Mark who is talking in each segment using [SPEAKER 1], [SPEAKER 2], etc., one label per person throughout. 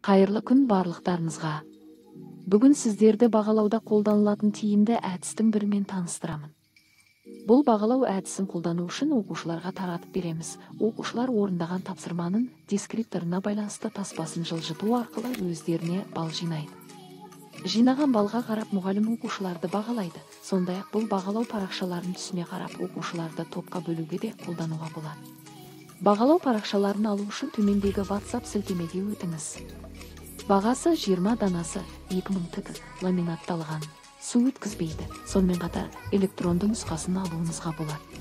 [SPEAKER 1] Қайырлы күн барлықтарыңызға. Бүгін сіздерді бағалауда қолданылатын тиімді әдістің бірімен таныстырамын. Бұл бағалау әдісін қолдану үшін оқушыларға таратып береміз. Оқушылар орындаған тапсырманың дескрипторына байланысты таспасын жылжыту арқылы өздеріне балл жинайды. Жинаған балға қарап мұғалім оқушыларды бағалайды. Сондай-ақ бұл бағалау парақшаларын түсіне қарап оқушыларды топқа бөлуге де қолдануға болады. Бағалау парақшаларын алу үшін төмендегі WhatsApp сілтемеге өтіңіз. Бағасы 20 данасы 2000 тк ламинатталған. Су өткізбейді. Сонымен қатар электронды нұсқасын алуыңызға болады.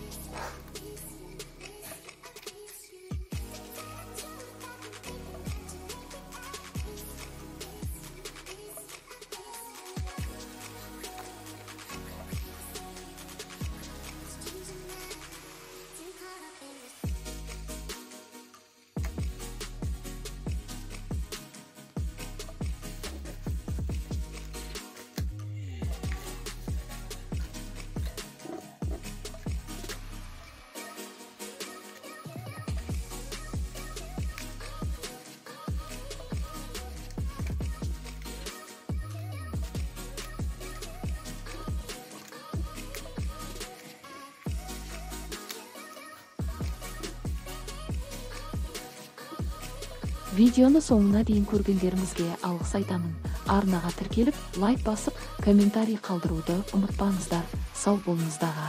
[SPEAKER 1] Видеоны соңына дейін көргендеріңізге алғыс айтамын. Арнаға тіркеліп, лайк басып, комментарий қалдыруды ұмытпаңыздар. Сау болыңыздар.